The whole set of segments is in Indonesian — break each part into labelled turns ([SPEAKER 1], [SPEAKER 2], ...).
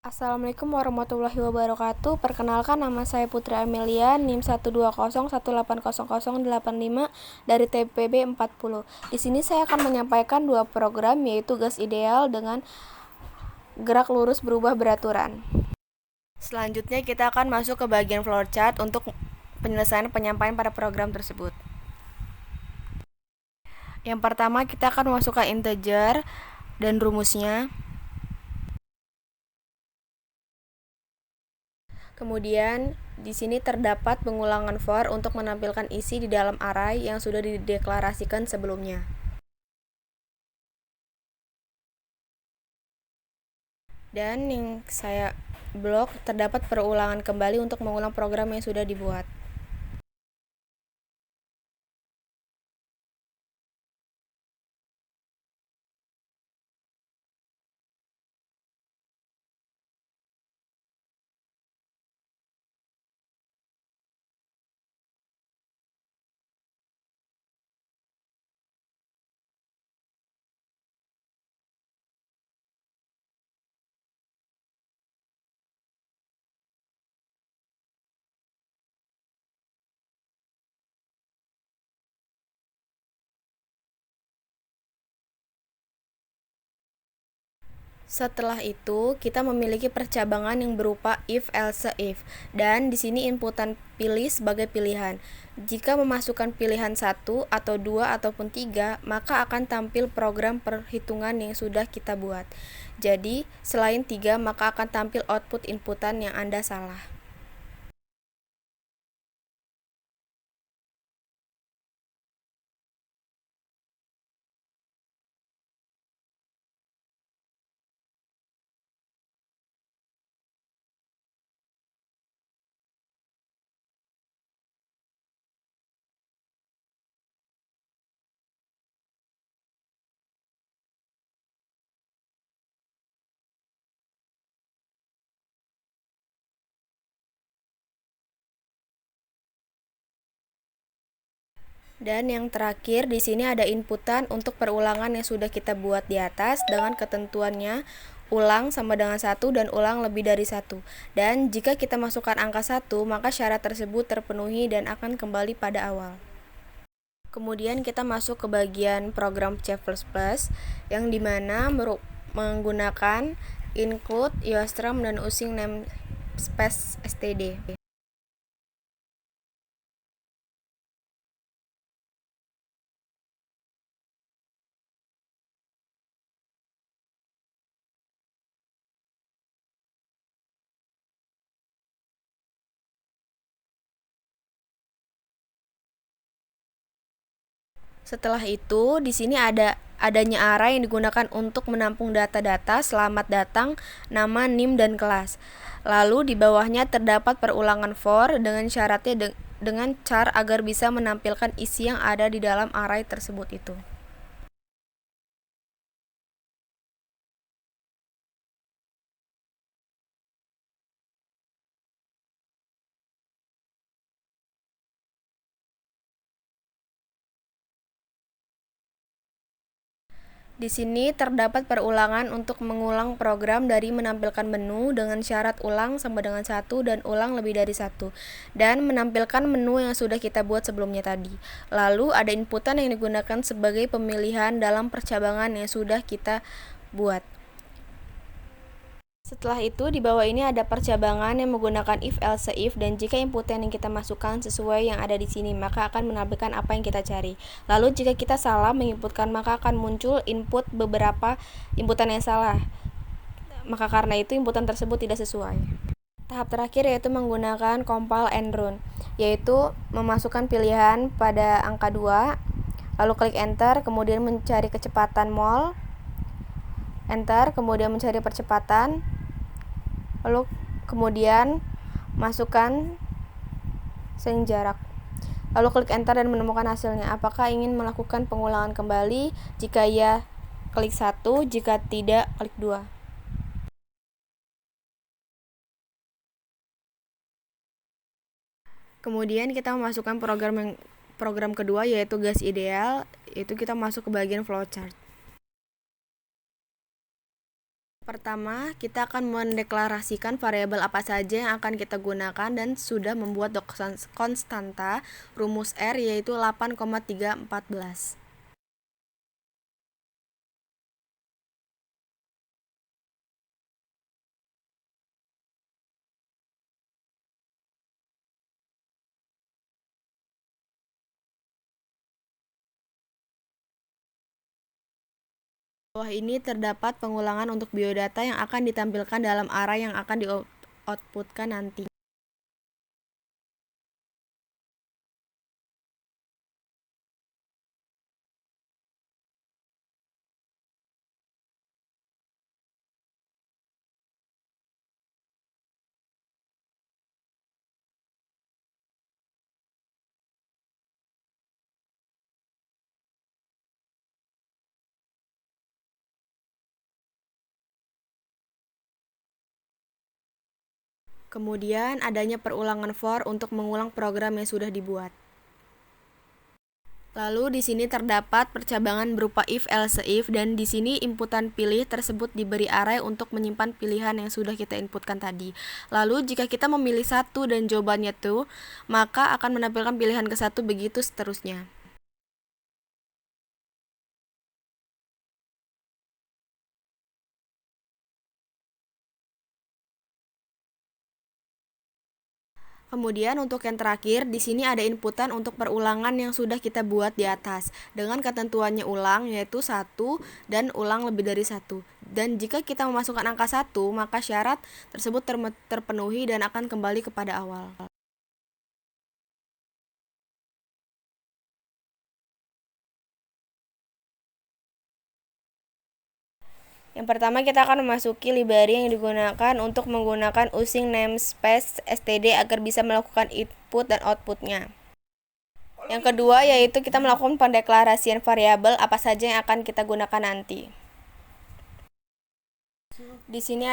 [SPEAKER 1] Assalamualaikum warahmatullahi wabarakatuh. Perkenalkan, nama saya Putri Amelia, NIM 120180085 dari TPB 40. Di sini saya akan menyampaikan dua program, yaitu gas ideal dengan gerak lurus berubah beraturan. Selanjutnya kita akan masuk ke bagian flowchart untuk penyelesaian penyampaian pada program tersebut. Yang pertama, kita akan memasukkan integer dan rumusnya. Kemudian di sini terdapat pengulangan for untuk menampilkan isi di dalam array yang sudah dideklarasikan sebelumnya. Dan yang saya blok terdapat perulangan kembali untuk mengulang program yang sudah dibuat. Setelah itu, kita memiliki percabangan yang berupa if, else, if. Dan di sini inputan pilih sebagai pilihan. Jika memasukkan pilihan 1 atau 2 ataupun 3, maka akan tampil program perhitungan yang sudah kita buat. Jadi, selain 3, maka akan tampil output inputan yang Anda salah. Dan yang terakhir, di sini ada inputan untuk perulangan yang sudah kita buat di atas dengan ketentuannya ulang sama dengan 1 dan ulang lebih dari 1. Dan jika kita masukkan angka 1, maka syarat tersebut terpenuhi dan akan kembali pada awal. Kemudian kita masuk ke bagian program C++ yang dimana menggunakan include, username, dan using namespace std. Setelah itu, di sini adanya array yang digunakan untuk menampung data-data selamat datang, nama, NIM, dan kelas. Lalu di bawahnya terdapat perulangan for dengan syaratnya dengan char agar bisa menampilkan isi yang ada di dalam array tersebut itu. Di sini terdapat perulangan untuk mengulang program dari menampilkan menu dengan syarat ulang sama dengan 1 dan ulang lebih dari 1, dan menampilkan menu yang sudah kita buat sebelumnya tadi. Lalu ada inputan yang digunakan sebagai pemilihan dalam percabangan yang sudah kita buat. Setelah itu, di bawah ini ada percabangan yang menggunakan if, else, if, dan jika inputan yang kita masukkan sesuai yang ada di sini, maka akan menampilkan apa yang kita cari. Lalu jika kita salah menginputkan, maka akan muncul beberapa inputan yang salah. Maka karena itu inputan tersebut tidak sesuai. Tahap terakhir yaitu menggunakan compile and run, yaitu memasukkan pilihan pada angka 2, lalu klik enter, kemudian mencari kecepatan mol, enter, kemudian mencari percepatan, lalu kemudian masukkan seiring jarak, lalu klik enter dan menemukan hasilnya. Apakah ingin melakukan pengulangan kembali? Jika ya, klik 1, jika tidak, klik 2. Kemudian kita memasukkan program kedua, yaitu gas ideal, itu kita masuk ke bagian flowchart. Pertama, kita akan mendeklarasikan variabel apa saja yang akan kita gunakan dan sudah membuat konstanta rumus R yaitu 8,314. Di bawah ini terdapat pengulangan untuk biodata yang akan ditampilkan dalam array yang akan di-outputkan nanti. Kemudian adanya perulangan for untuk mengulang program yang sudah dibuat. Lalu di sini terdapat percabangan berupa if, else, if, dan di sini inputan pilih tersebut diberi array untuk menyimpan pilihan yang sudah kita inputkan tadi. Lalu jika kita memilih satu dan jawabannya true, maka akan menampilkan pilihan ke satu, begitu seterusnya. Kemudian untuk yang terakhir, di sini ada inputan untuk perulangan yang sudah kita buat di atas dengan ketentuannya ulang yaitu 1 dan ulang lebih dari 1. Dan jika kita memasukkan angka 1, maka syarat tersebut terpenuhi dan akan kembali kepada awal. Yang pertama, kita akan memasuki library yang digunakan untuk menggunakan using namespace std agar bisa melakukan input dan outputnya. Yang kedua yaitu kita melakukan pendeklarasian variabel apa saja yang akan kita gunakan nanti. Di sini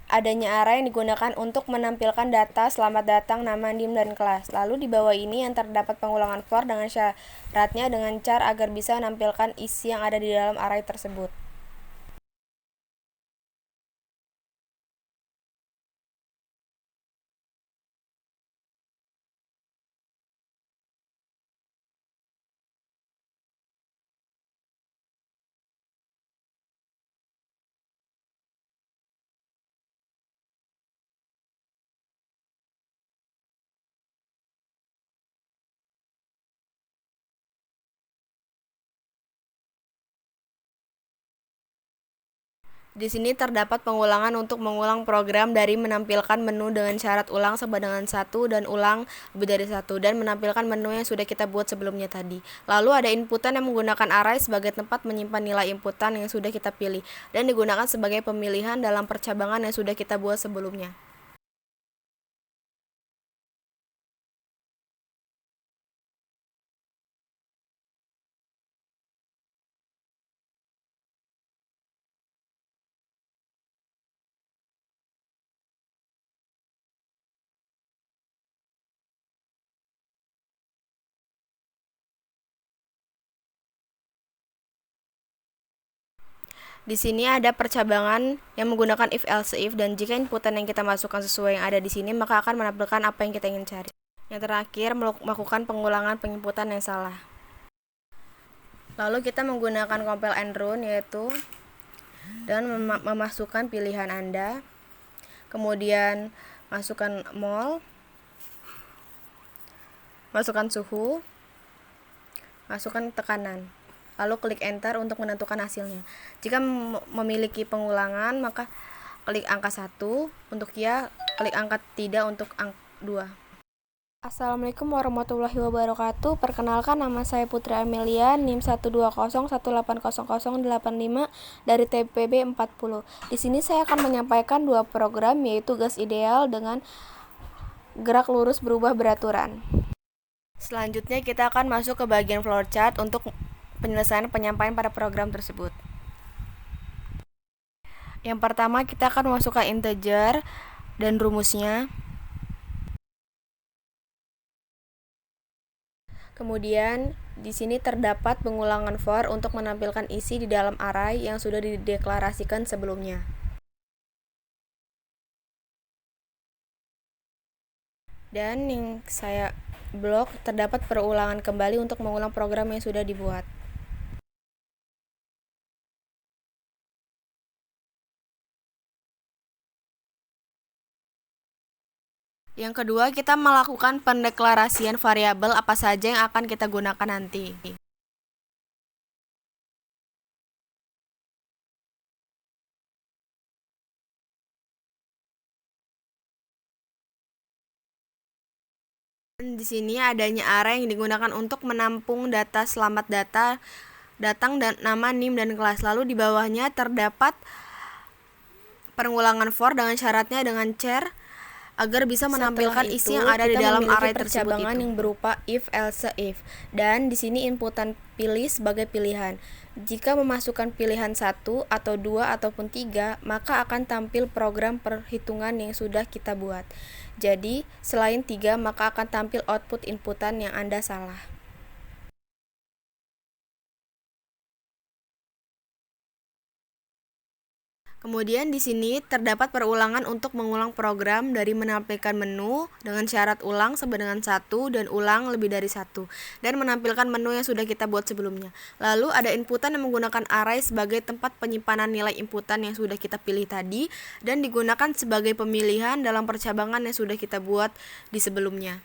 [SPEAKER 1] adanya array yang digunakan untuk menampilkan data selamat datang, nama, dim, dan kelas. Lalu di bawah ini yang terdapat pengulangan for dengan syaratnya dengan char agar bisa menampilkan isi yang ada di dalam array tersebut. Di sini terdapat pengulangan untuk mengulang program dari menampilkan menu dengan syarat ulang sama dengan 1 dan ulang lebih dari 1 dan menampilkan menu yang sudah kita buat sebelumnya tadi. Lalu ada inputan yang menggunakan array sebagai tempat menyimpan nilai inputan yang sudah kita pilih dan digunakan sebagai pemilihan dalam percabangan yang sudah kita buat sebelumnya. Di sini ada percabangan yang menggunakan if, else, if, dan jika inputan yang kita masukkan sesuai yang ada di sini, maka akan menampilkan apa yang kita ingin cari. Yang terakhir, melakukan pengulangan penginputan yang salah. Lalu kita menggunakan compile and run yaitu dan memasukkan pilihan Anda. Kemudian masukkan mol, masukkan suhu, masukkan tekanan. Lalu klik enter untuk menentukan hasilnya. Jika memiliki pengulangan, maka klik angka 1 untuk ya, klik angka tidak untuk angka 2. Assalamualaikum warahmatullahi wabarakatuh. Perkenalkan, nama saya Putri Amelia, NIM 120180085 dari TPB 40. Di sini saya akan menyampaikan dua program yaitu gas ideal dengan gerak lurus berubah beraturan. Selanjutnya kita akan masuk ke bagian flowchart untuk penyelesaian penyampaian pada program tersebut. Yang pertama kita akan memasukkan integer dan rumusnya. Kemudian di sini terdapat pengulangan for untuk menampilkan isi di dalam array yang sudah dideklarasikan sebelumnya. Dan yang saya blok terdapat perulangan kembali untuk mengulang program yang sudah dibuat. Yang kedua, kita melakukan pendeklarasian variabel apa saja yang akan kita gunakan nanti. Di sini adanya array yang digunakan untuk menampung data selamat datang dan nama, NIM, dan kelas. Lalu di bawahnya terdapat pengulangan for dengan syaratnya dengan char agar bisa menampilkan isi yang ada di dalam array tersebut itu. Yang berupa if, else, if. Dan di sini inputan pilih sebagai pilihan. Jika memasukkan pilihan 1 atau 2 ataupun 3, maka akan tampil program perhitungan yang sudah kita buat. Jadi, selain 3, maka akan tampil output inputan yang Anda salah. Kemudian di sini terdapat perulangan untuk mengulang program dari menampilkan menu dengan syarat ulang sama dengan 1 dan ulang lebih dari 1 dan menampilkan menu yang sudah kita buat sebelumnya. Lalu ada inputan yang menggunakan array sebagai tempat penyimpanan nilai inputan yang sudah kita pilih tadi dan digunakan sebagai pemilihan dalam percabangan yang sudah kita buat di sebelumnya.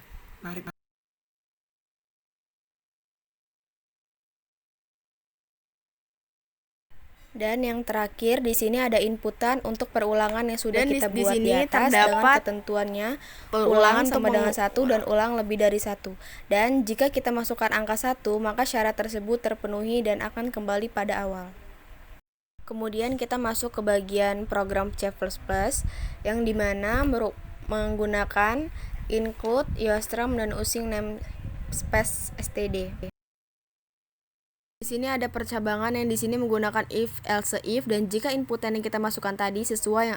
[SPEAKER 1] Dan yang terakhir di sini ada inputan untuk perulangan yang sudah kita buat di atas dengan ketentuannya ulang sama dengan 1 dan ulang lebih dari 1. Dan jika kita masukkan angka 1, maka syarat tersebut terpenuhi dan akan kembali pada awal. Kemudian kita masuk ke bagian program C++ yang dimana menggunakan include, username, dan using namespace std. Di sini ada percabangan yang di sini menggunakan if, else, if, dan jika inputan yang kita masukkan tadi sesuai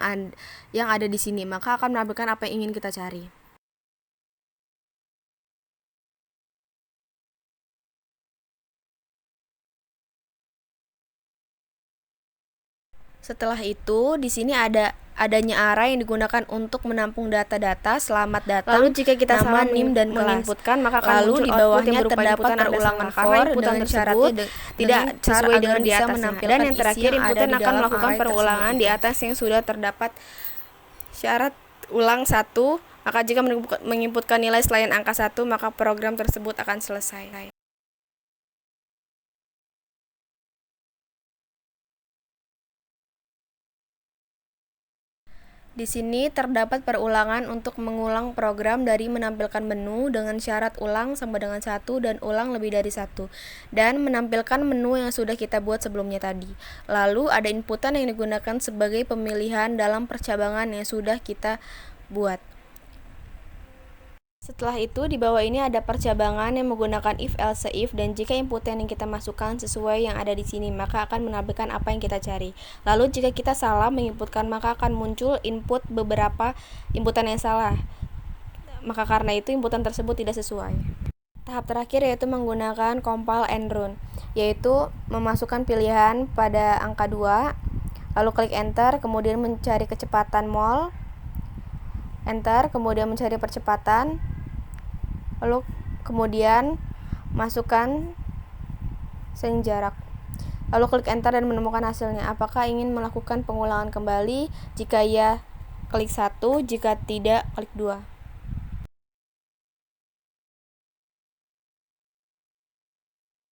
[SPEAKER 1] yang ada di sini, maka akan menampilkan apa yang ingin kita cari. Setelah itu, di sini adanya array yang digunakan untuk menampung data-data selamat datang. Lalu jika kita salah NIM dan menginputkan, maka akan muncul di bawahnya terdapat perulangan for inputan tersebut tidak sesuai dengan di atasnya. Dan yang terakhir, inputan akan melakukan perulangan di atas yang sudah terdapat syarat ulang 1. Maka jika menginputkan nilai selain angka 1, maka program tersebut akan selesai. Di sini terdapat perulangan untuk mengulang program dari menampilkan menu dengan syarat ulang sama dengan 1 dan ulang lebih dari 1 dan menampilkan menu yang sudah kita buat sebelumnya tadi. Lalu ada inputan yang digunakan sebagai pemilihan dalam percabangan yang sudah kita buat. Setelah itu, di bawah ini ada percabangan yang menggunakan if, else, if, dan jika inputan yang kita masukkan sesuai yang ada di sini, maka akan menampilkan apa yang kita cari. Lalu jika kita salah menginputkan, maka akan muncul beberapa inputan yang salah. Maka karena itu inputan tersebut tidak sesuai. Tahap terakhir yaitu menggunakan compile and run, yaitu memasukkan pilihan pada angka 2, lalu klik enter, kemudian mencari kecepatan mol, enter, kemudian mencari percepatan, lalu kemudian masukkan seiring jarak, lalu klik enter dan menemukan hasilnya. Apakah ingin melakukan pengulangan kembali? Jika ya, klik 1, jika tidak, klik 2.